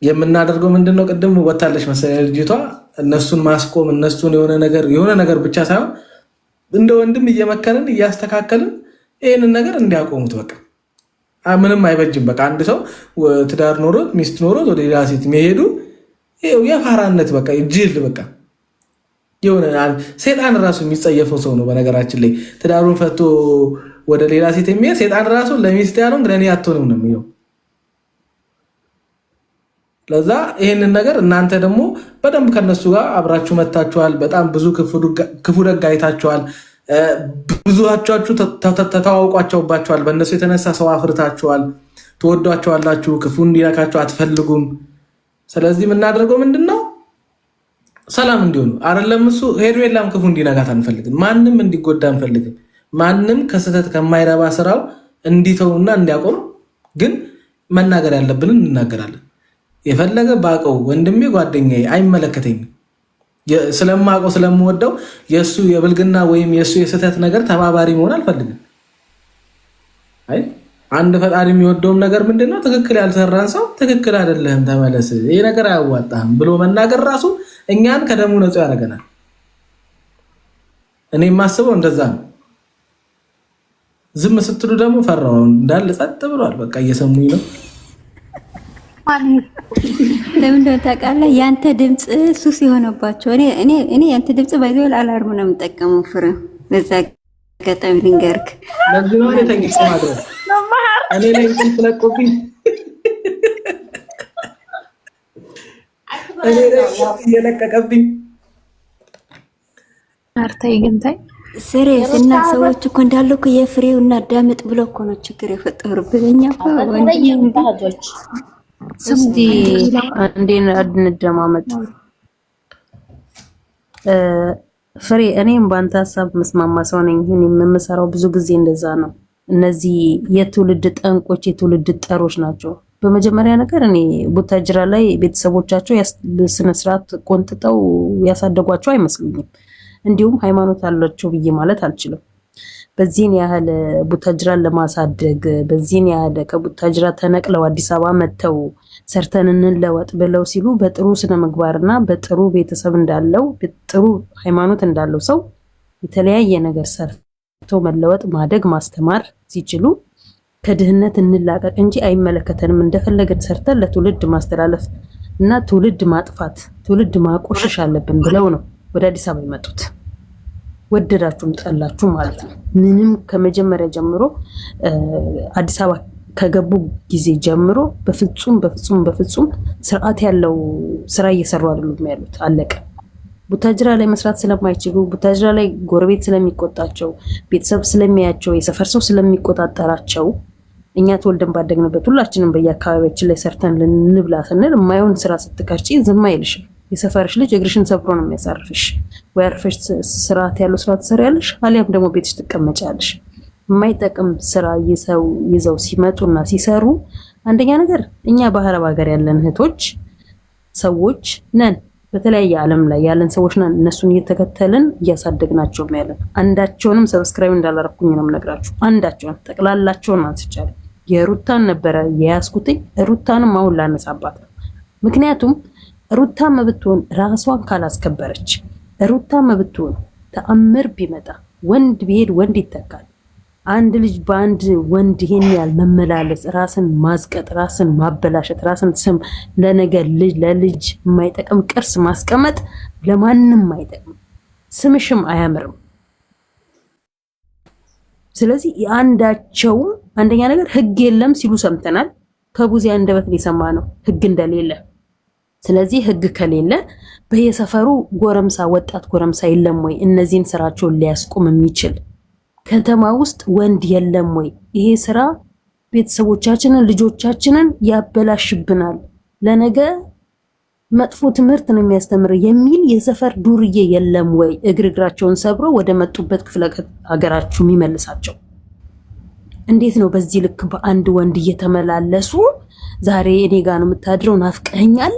የምናደርገው ምንድነው? ቅድም ወታለች መሰለኝ ልጅቷ። እነሱን ማስቆም እነሱን የሆነ ነገር ብቻ ሳይሆን እንደ ወንድም እየመከርን እያስተካከልን ይህንን ነገር እንዲያቆሙት በቃ ምንም አይበጅም። በቃ አንድ ሰው ትዳር ኖሮት ሚስት ኖሮት ወደ ሌላ ሴት መሄዱ የፋራነት በቃ ጅል በቃ የሆነ ሴጣን ራሱ የሚጸየፈው ሰው ነው። በነገራችን ላይ ትዳሩን ፈቶ ወደ ሌላ ሴት የሚሄድ ሴጣን ራሱ ለሚስት ያለው ለእኔ አትሆንም ነው የሚለው። ለዛ ይህንን ነገር እናንተ ደግሞ በደንብ ከነሱ ጋር አብራችሁ መታችኋል። በጣም ብዙ ክፉ ደግ አይታችኋል። ብዙዎቻችሁ ተተዋውቋቸውባችኋል። በእነሱ የተነሳ ሰው አፍርታችኋል። ትወዷቸዋላችሁ። ክፉ እንዲነካቸው አትፈልጉም። ስለዚህ የምናደርገው ምንድነው? ሰላም እንዲሆኑ አይደለም። እሱ ሄርሜላም ክፉ እንዲነካት አንፈልግም። ማንም እንዲጎዳ አንፈልግም። ማንም ከስህተት ከማይረባ ስራው እንዲተውና እንዲያቆም ግን መናገር ያለብንን እንናገራለን። የፈለገ ባቀው ወንድሜ ጓደኛዬ አይመለከተኝም። ስለማቀው ስለምወደው የሱ የብልግና ወይም የሱ የስህተት ነገር ተባባሪ መሆን አልፈልግም። አይ አንድ ፈጣሪ የሚወደውም ነገር ምንድነው? ትክክል ያልሰራን ሰው ትክክል አይደለህም ተመለስ፣ ይሄ ነገር አያዋጣህም ብሎ መናገር ራሱ እኛን ከደሙ ነፃ ያደርገናል። እኔ የማስበው እንደዛ ነው። ዝም ስትሉ ደግሞ ፈራው እንዳለ ጸጥ ብሏል። በቃ እየሰሙኝ ነው። ለምን ታውቃለህ? ያንተ ድምጽ ሱስ የሆነባቸው እኔ ያንተ ድምጽ ባይዘው አላርም ነው የምጠቀመው። ፍረ ለዛ አጋጣሚ ልንገርክ። ለዚህ ነው የተንቀጽ ማድረግ እኔ ላይ እንትን ለቆብኝ እኔ ላይ እየለቀቀብኝ አርታይ ገንታይ ስሬስ እና ሰዎች እኮ እንዳለው እኮ የፍሬው እና ዳምጥ ብሎ እኮ ነው ችግር የፈጠሩብኛ ወንድሞች እስቲ አንዴን እንደማመጥ ፍሬ እኔም ባንተ ሐሳብ መስማማ ሰው ነኝ። የምሰራው ብዙ ጊዜ እንደዛ ነው። እነዚህ የትውልድ ጠንቆች የትውልድ ጠሮች ናቸው። በመጀመሪያ ነገር እኔ ቡታጅራ ላይ ቤተሰቦቻቸው ስነ ስርዓት ቆንጥጠው ያሳደጓቸው አይመስሉኝም። እንዲሁም ሃይማኖት አላቸው ብዬ ማለት አልችልም። በዚህን ያህል ቡታጅራን ለማሳደግ በዚህን ያህል ከቡታጅራ ተነቅለው አዲስ አበባ መጥተው ሰርተን እንለወጥ ብለው ሲሉ በጥሩ ስነ ምግባርና በጥሩ ቤተሰብ እንዳለው ጥሩ ሃይማኖት እንዳለው ሰው የተለያየ ነገር ሰርተው መለወጥ ማደግ ማስተማር ሲችሉ ከድህነት እንላቀቅ እንጂ አይመለከተንም እንደፈለገን ሰርተን ለትውልድ ማስተላለፍ እና ትውልድ ማጥፋት ትውልድ ማቆሸሽ አለብን ብለው ነው ወደ አዲስ አበባ የመጡት። ወደዳችሁም ጠላችሁ ማለት ነው። ምንም ከመጀመሪያ ጀምሮ አዲስ አበባ ከገቡ ጊዜ ጀምሮ በፍጹም ስርዓት ያለው ስራ እየሰሩ አይደሉም ያሉት። አለቀ። ቡታጅራ ላይ መስራት ስለማይችሉ ቡታጅራ ላይ ጎረቤት ስለሚቆጣቸው ቤተሰብ ስለሚያቸው የሰፈር ሰው ስለሚቆጣጠራቸው እኛ ተወልደን ባደግንበት ሁላችንም በየአካባቢያችን ላይ ሰርተን ልንብላ ስንል የማይሆን ስራ ስትቀርጪ ዝም አይልሽም። የሰፈርሽ ልጅ እግርሽን ሰብሮ ነው የሚያሳርፍሽ። ወይ አርፈሽ ስርዓት ያለው ስራ ትሰሪያለሽ፣ አሊያም ደግሞ ቤትሽ ትቀመጫለሽ። የማይጠቅም ስራ ይዘው ሲመጡና ሲሰሩ አንደኛ ነገር እኛ በአረብ ሀገር ያለን እህቶች ሰዎች ነን፣ በተለያየ ዓለም ላይ ያለን ሰዎች ነን። እነሱን እየተከተልን እያሳደግናቸው ያለን አንዳቸውንም ሰብስክራይብ እንዳላረኩኝ ነው የምነግራችሁ። አንዳቸውን ጠቅላላቸውን አንስቻለሁ። የሩታን ነበረ የያዝኩትኝ። ሩታንም አሁን ላነሳባት ነው። ምክንያቱም ሩታ መብትሆን ራሷን ካላስከበረች ሩታ መብትሆን ተአምር ቢመጣ ወንድ ቢሄድ ወንድ ይተካል። አንድ ልጅ በአንድ ወንድ ይሄን ያህል መመላለስ፣ ራስን ማዝቀጥ፣ ራስን ማበላሸት፣ ራስን ስም ለነገ ለልጅ የማይጠቅም ቅርስ ማስቀመጥ ለማንም አይጠቅም፣ ስምሽም አያምርም። ስለዚህ አንዳቸውም አንደኛ ነገር ህግ የለም ሲሉ ሰምተናል። ከቡዜ አንደበት ሊሰማ ነው ህግ እንደሌለ። ስለዚህ ህግ ከሌለ በየሰፈሩ ጎረምሳ ወጣት ጎረምሳ የለም ወይ እነዚህን ስራቸውን ሊያስቆም የሚችል? ከተማ ውስጥ ወንድ የለም ወይ? ይሄ ስራ ቤተሰቦቻችንን ልጆቻችንን ያበላሽብናል፣ ለነገ መጥፎ ትምህርት ነው የሚያስተምር የሚል የሰፈር ዱርዬ የለም ወይ? እግራቸውን ሰብሮ ወደ መጡበት ክፍለ ሀገራችሁ የሚመልሳቸው እንዴት ነው? በዚህ ልክ በአንድ ወንድ እየተመላለሱ ዛሬ እኔ ጋር ነው የምታድረው ናፍቀኛል።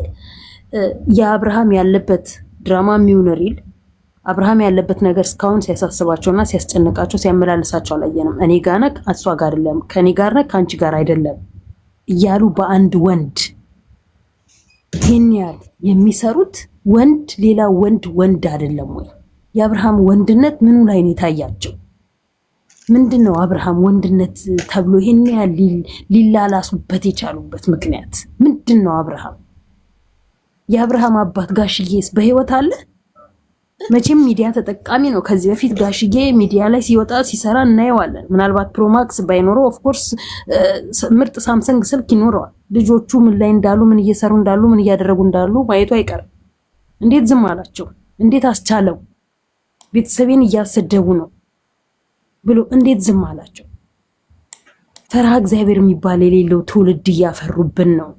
የአብርሃም ያለበት ድራማ የሚሆን ሪል አብርሃም ያለበት ነገር እስካሁን ሲያሳስባቸውና ሲያስጨንቃቸው ሲያመላልሳቸው አላየንም። እኔ ጋር ነህ እሷ ጋር አይደለም፣ ከኔ ጋር ነህ ከአንቺ ጋር አይደለም እያሉ በአንድ ወንድ ይሄን ያህል የሚሰሩት ወንድ ሌላ ወንድ አይደለም ወይ? የአብርሃም ወንድነት ምኑ ላይ ነው የታያቸው? ምንድነው አብርሃም ወንድነት ተብሎ ይሄን ያህል ሊላላሱበት የቻሉበት ምክንያት ምንድነው? አብርሃም የአብርሃም አባት ጋሽዬስ በህይወት አለ? መቼም ሚዲያ ተጠቃሚ ነው። ከዚህ በፊት ጋሽዬ ሚዲያ ላይ ሲወጣ ሲሰራ እናየዋለን። ምናልባት ፕሮማክስ ባይኖረው ኦፍ ኮርስ ምርጥ ሳምሰንግ ስልክ ይኖረዋል። ልጆቹ ምን ላይ እንዳሉ፣ ምን እየሰሩ እንዳሉ፣ ምን እያደረጉ እንዳሉ ማየቱ አይቀርም። እንዴት ዝም አላቸው? እንዴት አስቻለው? ቤተሰቤን እያሰደቡ ነው ብሎ እንዴት ዝም አላቸው? ፈርሃ እግዚአብሔር የሚባል የሌለው ትውልድ እያፈሩብን ነው።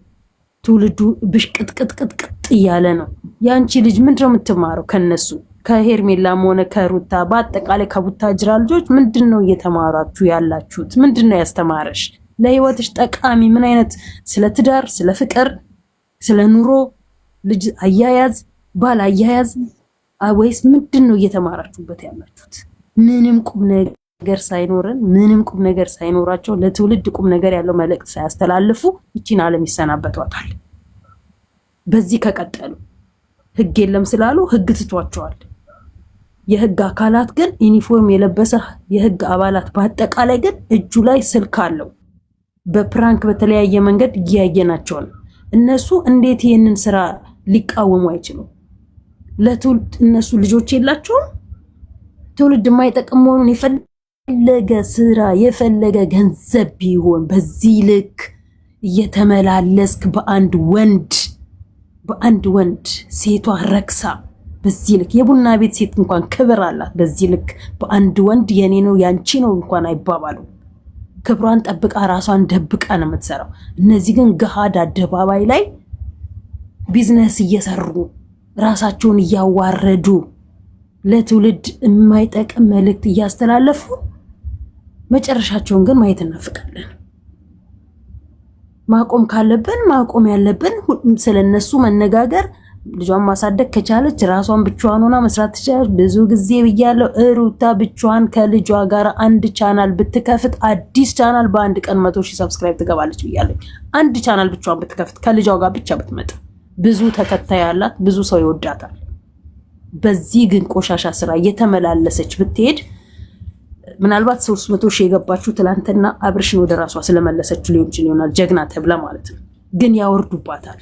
ትውልዱ ብሽቅጥቅጥቅጥ እያለ ነው። ያንቺ ልጅ ምንድነው የምትማረው ከነሱ? ከሄርሜላም ሆነ ከሩታ በአጠቃላይ ከቡታጅራ ልጆች ምንድነው እየተማራችሁ ያላችሁት? ምንድነው ያስተማረሽ? ለህይወትሽ ጠቃሚ ምን አይነት ስለ ትዳር፣ ስለ ፍቅር፣ ስለ ኑሮ፣ ልጅ አያያዝ፣ ባል አያያዝ ወይስ ምንድነው እየተማራችሁበት ያላችሁት? ምንም ቁም ነገር ሳይኖረን ምንም ቁም ነገር ሳይኖራቸው ለትውልድ ቁም ነገር ያለው መልእክት ሳያስተላልፉ እቺን ዓለም ይሰናበቷታል። በዚህ ከቀጠሉ ህግ የለም ስላሉ ህግ ትቷቸዋል። የህግ አካላት ግን ዩኒፎርም የለበሰ የህግ አባላት በአጠቃላይ ግን እጁ ላይ ስልክ አለው። በፕራንክ በተለያየ መንገድ እያየናቸው ነው። እነሱ እንዴት ይሄንን ስራ ሊቃወሙ አይችሉም? ለትውልድ እነሱ ልጆች የላቸውም? ትውልድ የማይጠቅም መሆኑን የፈለገ ስራ የፈለገ ገንዘብ ቢሆን በዚህ ልክ እየተመላለስክ በአንድ ወንድ ሴቷ ረክሳ በዚህ ልክ የቡና ቤት ሴት እንኳን ክብር አላት። በዚህ ልክ በአንድ ወንድ የኔ ነው ያንቺ ነው እንኳን አይባባሉ። ክብሯን ጠብቃ ራሷን ደብቃ ነው የምትሰራው። እነዚህ ግን ገሃድ አደባባይ ላይ ቢዝነስ እየሰሩ ራሳቸውን እያዋረዱ ለትውልድ የማይጠቅም መልእክት እያስተላለፉ መጨረሻቸውን ግን ማየት እናፍቃለን። ማቆም ካለብን ማቆም ያለብን ስለነሱ መነጋገር። ልጇን ማሳደግ ከቻለች ራሷን ብቻዋን ሆና መስራት ትችላለች። ብዙ ጊዜ ብያለሁ፣ ሩታ ብቻዋን ከልጇ ጋር አንድ ቻናል ብትከፍት አዲስ ቻናል በአንድ ቀን 100,000 ሰብስክራይብ ትገባለች ብያለሁ። አንድ ቻናል ብቻዋን ብትከፍት ከልጇ ጋር ብቻ ብትመጣ ብዙ ተከታይ ያላት ብዙ ሰው ይወዳታል። በዚህ ግን ቆሻሻ ስራ እየተመላለሰች ብትሄድ ምናልባት 300,000 የገባችው ትላንትና አብርሽን ወደ ራሷ ስለመለሰችው ሊሆን ይችላል፣ ጀግና ተብላ ማለት ነው። ግን ያወርዱባታል።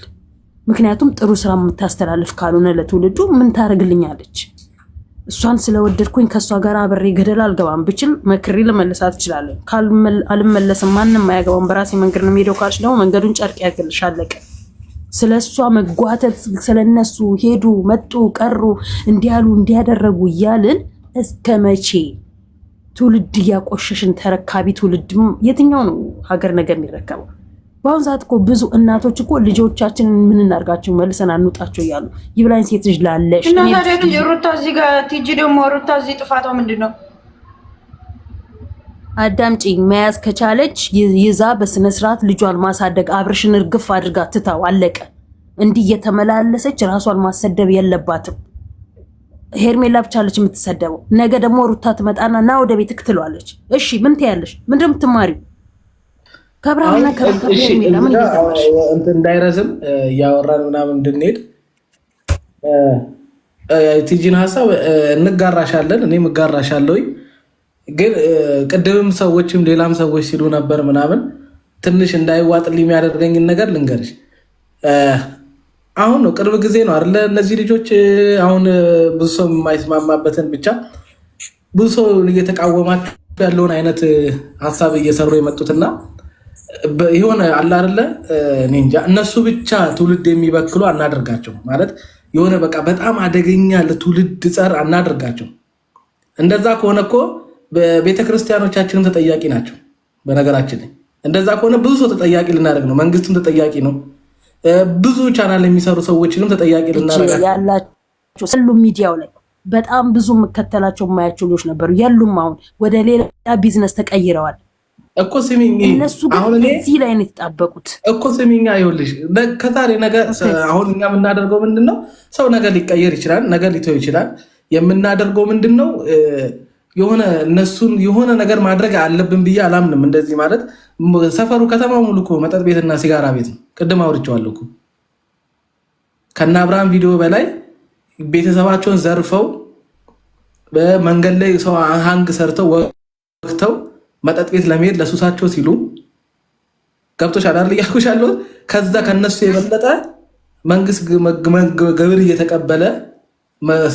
ምክንያቱም ጥሩ ስራ የምታስተላልፍ ካልሆነ ለትውልዱ ምን ታደርግልኛለች? እሷን ስለወደድኩኝ ከሷ ጋር አብሬ ገደል አልገባም ብችል መክሬ ለመለሳት እችላለሁ። አልመለስም፣ ማንንም አያገባም፣ በራሴ መንገድ ነው የምሄደው ካልሽ ደግሞ መንገዱን ጨርቅ ያርግልሽ፣ አለቀ። ስለሷ መጓተት ስለነሱ ሄዱ መጡ ቀሩ እንዲያሉ እንዲያደረጉ እያልን እስከ መቼ ትውልድ እያቆሸሽን? ተረካቢ ትውልድ የትኛው ነው ሀገር ነገር የሚረከበው? በአሁን ሰዓት እኮ ብዙ እናቶች እኮ ልጆቻችንን ምን እናርጋቸው መልሰን አንውጣቸው እያሉ ይብላኝ ሴት ልጅ ላለሽ እና ታዲያ ልጅ ሩታ እዚህ ጋር ቲጂ ደግሞ ሩታ እዚህ ጥፋቷ ምንድን ነው? አዳምጪ። መያዝ ከቻለች ይዛ በስነ ስርዓት ልጇን ማሳደግ አብርሽን እርግፍ አድርጋ ትታው አለቀ። እንዲህ እየተመላለሰች ራሷን ማሰደብ የለባትም። ሄርሜላ ብቻ አለች የምትሰደበው። ነገ ደግሞ ሩታ ትመጣና ና ወደ ቤት ክትለዋለች። እሺ ምን ትያለሽ? ምንድን ነው የምትማሪው? ከብራና ከሄርሜላ ምን እየተማርሽ? እንዳይረዝም እያወራን ምናምን እንድንሄድ ቲጂን ሀሳብ እንጋራሻለን፣ እኔም እጋራሻለሁ። ግን ቅድምም ሰዎችም ሌላም ሰዎች ሲሉ ነበር ምናምን ትንሽ እንዳይዋጥልኝ የሚያደርገኝን ነገር ልንገርሽ። አሁን ነው ቅርብ ጊዜ ነው አይደለ? እነዚህ ልጆች አሁን ብዙ ሰው የማይስማማበትን ብቻ ብዙ ሰው እየተቃወማቸው ያለውን አይነት ሀሳብ እየሰሩ የመጡትና የሆነ አለ አይደለ? እኔ እንጃ እነሱ ብቻ ትውልድ የሚበክሉ አናደርጋቸው ማለት የሆነ በቃ በጣም አደገኛ ለትውልድ ጸር አናደርጋቸው። እንደዛ ከሆነ እኮ ቤተክርስቲያኖቻችንም ተጠያቂ ናቸው። በነገራችን ላይ እንደዛ ከሆነ ብዙ ሰው ተጠያቂ ልናደርግ ነው። መንግስትም ተጠያቂ ነው። ብዙ ቻናል የሚሰሩ ሰዎችንም ተጠያቂ ልናደርጋቸው ያላቸው ሁሉ ሚዲያው ላይ በጣም ብዙ የምከተላቸው የማያቸው ልጆች ነበሩ። የሉም። አሁን ወደ ሌላ ቢዝነስ ተቀይረዋል እኮ ስሚኝ። እነሱ ግን እዚህ ላይ ነው የተጣበቁት እኮ ስሚኛ። ይኸውልሽ ከዛሬ ነገ አሁን እኛ የምናደርገው ምንድነው? ሰው ነገ ሊቀየር ይችላል፣ ነገ ሊተው ይችላል። የምናደርገው ምንድነው? የሆነ እነሱን የሆነ ነገር ማድረግ አለብን ብዬ አላምንም። እንደዚህ ማለት ሰፈሩ ከተማ ሙሉ እኮ መጠጥ ቤትና ሲጋራ ቤት ነው። ቅድም አውርቼዋለሁ እኮ ከነ አብርሃም ቪዲዮ በላይ ቤተሰባቸውን ዘርፈው በመንገድ ላይ ሰው ሃንግ ሰርተው ወቅተው መጠጥ ቤት ለመሄድ ለሱሳቸው ሲሉ ገብቶሻል አይደል እያልኩሻለሁ። ከዛ ከነሱ የበለጠ መንግስት ግብር እየተቀበለ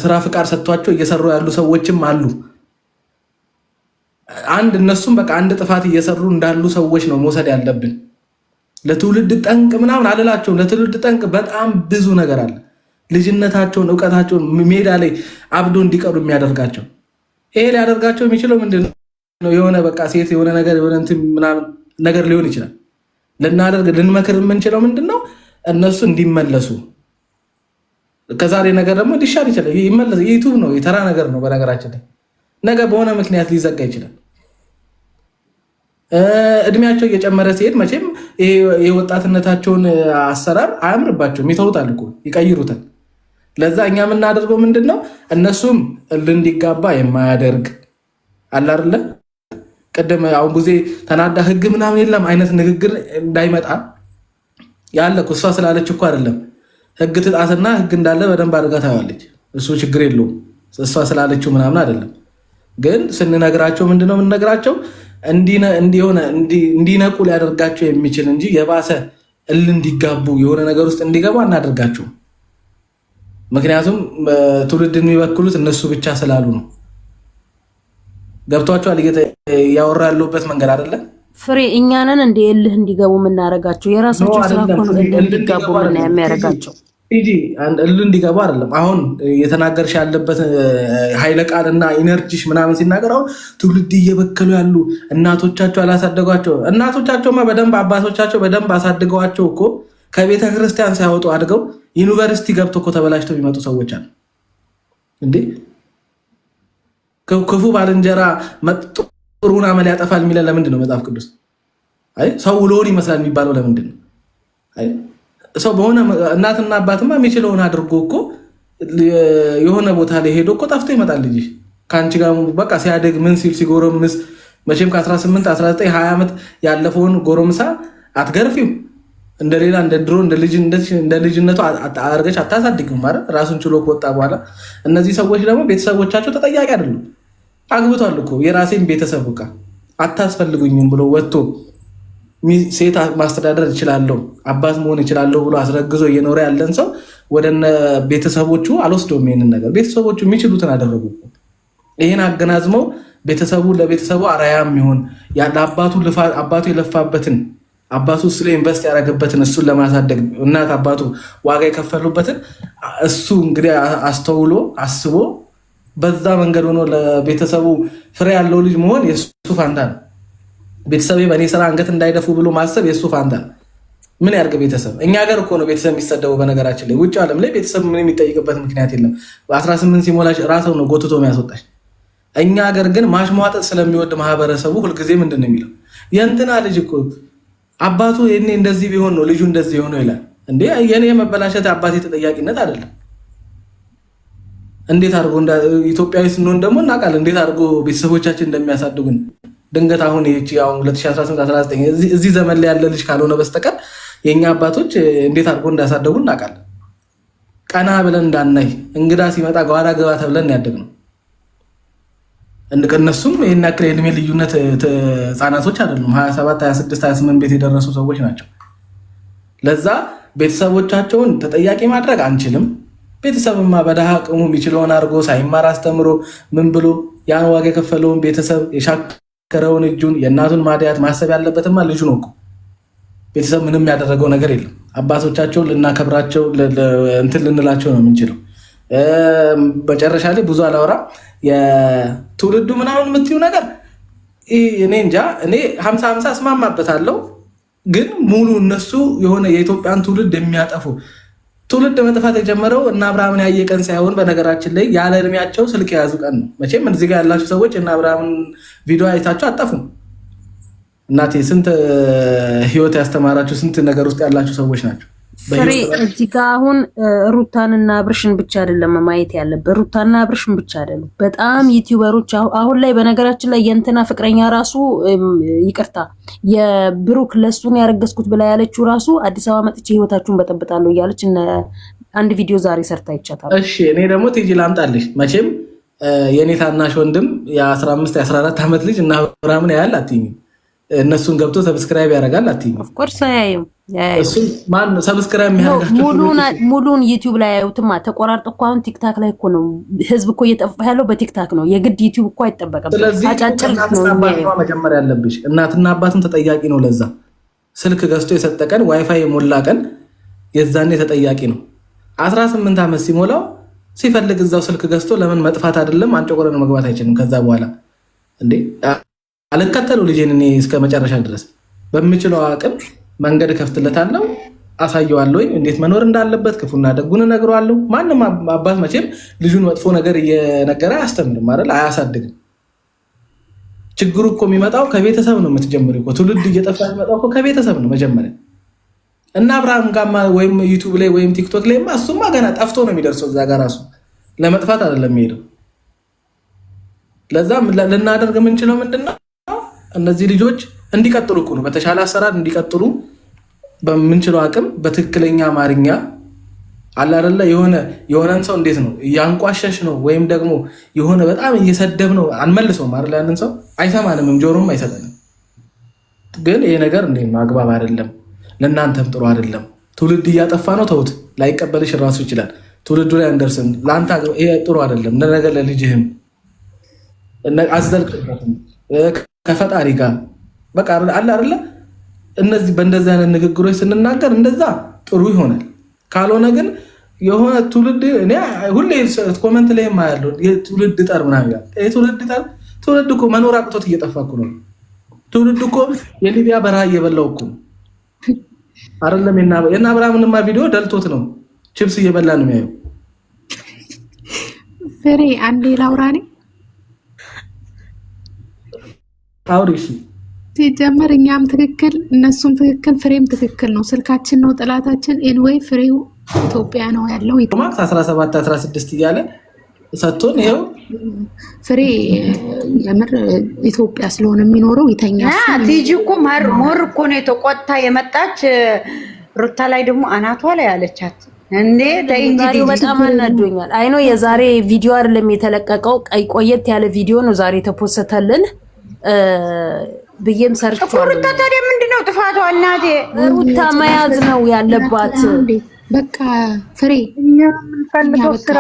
ስራ ፍቃድ ሰጥቷቸው እየሰሩ ያሉ ሰዎችም አሉ። አንድ እነሱም በቃ አንድ ጥፋት እየሰሩ እንዳሉ ሰዎች ነው መውሰድ ያለብን። ለትውልድ ጠንቅ ምናምን አልላቸውም። ለትውልድ ጠንቅ በጣም ብዙ ነገር አለ። ልጅነታቸውን እውቀታቸውን ሜዳ ላይ አብዶ እንዲቀሩ የሚያደርጋቸው ይሄ ሊያደርጋቸው የሚችለው ምንድን ነው? የሆነ በቃ ሴት የሆነ ነገር የሆነ እንትን ምናምን ነገር ሊሆን ይችላል። ልንመክር የምንችለው ምንድን ነው? እነሱ እንዲመለሱ ከዛሬ ነገር ደግሞ ሊሻል ይችላል። ይመለስ ዩቱብ ነው፣ የተራ ነገር ነው። በነገራችን ላይ ነገ በሆነ ምክንያት ሊዘጋ ይችላል። እድሜያቸው እየጨመረ ሲሄድ መቼም የወጣትነታቸውን አሰራር አያምርባቸውም፣ ይተውታል እኮ ይቀይሩታል። ለዛ እኛ የምናደርገው ምንድን ነው? እነሱም እንዲጋባ የማያደርግ አለ አይደለ? ቅድም አሁን ጊዜ ተናዳ ህግ ምናምን የለም አይነት ንግግር እንዳይመጣ ያለ እሷ ስላለች እኮ አይደለም። ህግ ትጣትና ህግ እንዳለ በደንብ አድርጋ ታያለች። እሱ ችግር የለውም። እሷ ስላለችው ምናምን አይደለም። ግን ስንነግራቸው ምንድነው የምንነግራቸው? እንዲነቁ ሊያደርጋቸው የሚችል እንጂ የባሰ እንዲጋቡ የሆነ ነገር ውስጥ እንዲገባ እናደርጋቸው። ምክንያቱም ትውልድን የሚበክሉት እነሱ ብቻ ስላሉ ነው። ገብቷቸዋል? እያወራ ያለሁበት መንገድ አይደለ? ፍሬ እኛንን እንደ እልህ እንዲገቡ የምናደርጋቸው የራሳቸው ስራ እኮ ነው። እልህ እንዲጋቡ ምን የሚያደርጋቸው እልህ እንዲገቡ አይደለም። አሁን የተናገርሽ ያለበት ኃይለ ቃልና ኢነርጂሽ ምናምን ሲናገር አሁን ትውልድ እየበከሉ ያሉ እናቶቻቸው አላሳደጓቸው። እናቶቻቸውማ በደንብ አባቶቻቸው በደንብ አሳድገዋቸው እኮ ከቤተ ክርስቲያን ሳይወጡ አድገው ዩኒቨርሲቲ ገብቶ እኮ ተበላሽተው የሚመጡ ሰዎች አሉ እንዴ። ክፉ ባልንጀራ ጥሩን አመል ያጠፋል የሚለን ለምንድን ነው? መጽሐፍ ቅዱስ አይ ሰው ውሎውን ይመስላል የሚባለው ለምንድን ነው? አይ ሰው በሆነ እናትና አባትማ የሚችለውን አድርጎ እኮ የሆነ ቦታ ላይ ሄዶ እኮ ጠፍቶ ይመጣል። ልጅ ከአንቺ ጋር በቃ ሲያደግ ምን ሲል ሲጎረምስ መቼም ከ18 19 20 ዓመት ያለፈውን ጎረምሳ አትገርፊም። እንደሌላ እንደ ድሮ እንደ ልጅነቱ አርገሽ አታሳድግም ማለት ራሱን ችሎ ከወጣ በኋላ። እነዚህ ሰዎች ደግሞ ቤተሰቦቻቸው ተጠያቂ አይደሉም። አግብቷል እኮ የራሴን ቤተሰብ በቃ አታስፈልጉኝም ብሎ ወጥቶ ሴት ማስተዳደር እችላለሁ አባት መሆን እችላለሁ ብሎ አስረግዞ እየኖረ ያለን ሰው ወደነ ቤተሰቦቹ አልወስደውም። ይሄንን ነገር ቤተሰቦቹ የሚችሉትን አደረጉ። ይሄን አገናዝመው ቤተሰቡ ለቤተሰቡ አራያ የሚሆን አባቱ የለፋበትን አባቱ ስለ ኢንቨስት ያደረገበትን እሱን ለማሳደግ እናት አባቱ ዋጋ የከፈሉበትን እሱ እንግዲህ አስተውሎ አስቦ በዛ መንገድ ሆኖ ለቤተሰቡ ፍሬ ያለው ልጅ መሆን የሱ ፋንታ ነው። ቤተሰቤ በእኔ ስራ አንገት እንዳይደፉ ብሎ ማሰብ የሱ ፋንታ ነው። ምን ያርግ ቤተሰብ? እኛ ሀገር እኮ ነው ቤተሰብ የሚሰደቡ። በነገራችን ላይ ውጭ ዓለም ላይ ቤተሰብ ምን የሚጠይቅበት ምክንያት የለም። በ18 ሲሞላሽ ራሰው ነው ጎትቶ የሚያስወጣሽ። እኛ ሀገር ግን ማሽሟጠጥ ስለሚወድ ማህበረሰቡ ሁልጊዜ ምንድን ነው የሚለው? የእንትና ልጅ እኮ አባቱ የኔ እንደዚህ ቢሆን ነው ልጁ እንደዚህ ሆኖ ይላል። እንዴ የኔ የመበላሸት አባቴ ተጠያቂነት አይደለም። እንዴት አድርጎ ኢትዮጵያዊ ስንሆን ደግሞ እናውቃለን እንዴት አድርጎ ቤተሰቦቻችን እንደሚያሳድጉን። ድንገት አሁን ይህቺ አሁን 2018-19 እዚህ ዘመን ላይ ያለ ልጅ ካልሆነ በስተቀር የእኛ አባቶች እንዴት አድርጎ እንዳሳደጉ እናውቃለን። ቀና ብለን እንዳናይ እንግዳ ሲመጣ ጓዳ ገባ ተብለን ያደግነው። እነሱም ይህን ያክል የእድሜ ልዩነት ህፃናቶች አይደሉም። 27 26 28 ቤት የደረሱ ሰዎች ናቸው። ለዛ ቤተሰቦቻቸውን ተጠያቂ ማድረግ አንችልም። ቤተሰብማ በደሃ አቅሙ የሚችለውን አድርጎ ሳይማር አስተምሮ ምን ብሎ ያን ዋጋ የከፈለውን ቤተሰብ የሻከረውን እጁን የእናቱን ማድያት ማሰብ ያለበትማ ልጁ ነው እኮ። ቤተሰብ ምንም ያደረገው ነገር የለም። አባቶቻቸውን ልናከብራቸው እንትን ልንላቸው ነው የምንችለው። መጨረሻ ላይ ብዙ አላወራ የትውልዱ ምናምን የምትዩ ነገር እኔ እንጃ። እኔ 50-50 እስማማበታለሁ። ግን ሙሉ እነሱ የሆነ የኢትዮጵያን ትውልድ የሚያጠፉ ትውልድ መጥፋት የጀመረው እና አብርሃምን ያየ ቀን ሳይሆን በነገራችን ላይ ያለ እድሜያቸው ስልክ የያዙ ቀን ነው። መቼም እዚህ ጋር ያላችሁ ሰዎች እና አብርሃምን ቪዲዮ አይታችሁ አጠፉም። እናቴ ስንት ህይወት ያስተማራችሁ ስንት ነገር ውስጥ ያላችሁ ሰዎች ናቸው። ፍሬ እዚህ ጋር አሁን ሩታንና አብርሽን ብቻ አይደለም ማየት ያለበት። ሩታንና አብርሽን ብቻ አይደለም፣ በጣም ዩቲዩበሮች አሁን ላይ በነገራችን ላይ የእንትና ፍቅረኛ ራሱ ይቅርታ የብሩክ ለሱን ያረገዝኩት ብላ ያለችው ራሱ አዲስ አበባ መጥቼ ህይወታችሁን በጠብጣለሁ እያለች አንድ ቪዲዮ ዛሬ ሰርታ ይቻታል። እሺ እኔ ደግሞ ቲጂ ላምጣልሽ። መቼም የኔ ታናሽ ወንድም የ15 የ14 ዓመት ልጅ እና አብርሃምን ያያል አትይኝም? እነሱን ገብቶ ሰብስክራይብ ያደርጋል አትይኝም? ኦፍ ኮርስ አያዩም። እሱ ማን ሰብስክራይብ የሚያደርጋቸው ሙሉን ዩቲዩብ ላይ አያዩትማ። ተቆራርጦ እኮ አሁን ቲክታክ ላይ እኮ ነው ህዝብ እኮ እየጠፋ ያለው በቲክታክ ነው። የግድ ዩቲዩብ እኮ አይጠበቅም። አጫጭር ነው መጀመሪያ ያለብሽ። እናትና አባትም ተጠያቂ ነው ለዛ። ስልክ ገዝቶ የሰጠቀን ዋይፋይ የሞላ ቀን የዛኔ ተጠያቂ ነው። 18 ዓመት ሲሞላው ሲፈልግ እዛው ስልክ ገዝቶ ለምን መጥፋት አይደለም አንጮ ቆረን መግባት አይችልም? ከዛ በኋላ እንዴ አልከተለው ልጄን እኔ እስከ መጨረሻ ድረስ በምችለው አቅም መንገድ ከፍትለታለሁ፣ አሳየዋለሁ እንዴት መኖር እንዳለበት፣ ክፉና ደጉን እነግረዋለሁ። ማንም አባት መቼም ልጁን መጥፎ ነገር እየነገረ አያስተምርም አይደል? አያሳድግም። ችግሩ እኮ የሚመጣው ከቤተሰብ ነው። የምትጀምሪው እኮ ትውልድ እየጠፋ የሚመጣው እኮ ከቤተሰብ ነው መጀመሪያ። እና አብርሃም ጋማ ወይም ዩቲዩብ ላይ ወይም ቲክቶክ ላይ እሱማ ገና ጠፍቶ ነው የሚደርሰው። እዛ ጋር ራሱ ለመጥፋት አይደለም የሚሄደው። ለዛም ልናደርግ የምንችለው ምንድነው? እነዚህ ልጆች እንዲቀጥሉ እኮ ነው፣ በተሻለ አሰራር እንዲቀጥሉ በምንችለው አቅም በትክክለኛ አማርኛ አለ አይደለ? የሆነን ሰው እንዴት ነው እያንቋሸሽ ነው ወይም ደግሞ የሆነ በጣም እየሰደብ ነው አንመልሰውም አይደል? ያንን ሰው አይሰማንም፣ ጆሮም አይሰጠንም። ግን ይሄ ነገር እንዴት ነው አግባብ አይደለም፣ ለእናንተም ጥሩ አይደለም። ትውልድ እያጠፋ ነው። ተውት፣ ላይቀበልሽ ራሱ ይችላል። ትውልዱ ላይ አንደርስም። ለአንተ ይሄ ጥሩ አይደለም። ለነገ ለልጅህም አዘልቅበትም ከፈጣሪ ጋር በቃ አለ አይደለ? እነዚህ በእንደዚህ አይነት ንግግሮች ስንናገር እንደዛ ጥሩ ይሆናል። ካልሆነ ግን የሆነ ትውልድ እኔ ሁሌ ኮመንት ላይ ማያለው የትውልድ ጠር ምናምን ያለው የትውልድ ጠር ትውልድ እኮ መኖር አቅቶት እየጠፋ እኮ ነው። ትውልድ እኮ የሊቢያ በረሃ እየበላው እኮ አይደለም። የእነ አብርሃምንማ ቪዲዮ ደልቶት ነው ቺፕስ እየበላ ነው የሚያየው። ፍሬ አንዴ ላውራኔ አውሪሽ ሲጀመር እኛም ትክክል እነሱም ትክክል ፍሬም ትክክል ነው። ስልካችን ነው ጥላታችን። ኤንዌይ ፍሬው ኢትዮጵያ ነው ያለው። ማክስ 17 16 እያለ ሰጥቶን ይሄው ፍሬ የምር ኢትዮጵያ ስለሆነ የሚኖረው ይተኛል። ቲጂ እኮ ሞር እኮ ነው የተቆጣ የመጣች ሩታ ላይ ደግሞ አናቷ ላይ አለቻት እንዴ ዛሬው በጣም አናዶኛል። አይኖ የዛሬ ቪዲዮ አይደለም የተለቀቀው፣ ቆየት ያለ ቪዲዮ ነው ዛሬ ተፖስተልን ብዬም ሰርቻለሁ። ሩታ ታዲያ ምንድነው ጥፋቷ? እናቴ ሩታ መያዝ ነው ያለባት። በቃ ፍሬ እኛ የምንፈልገው ስራ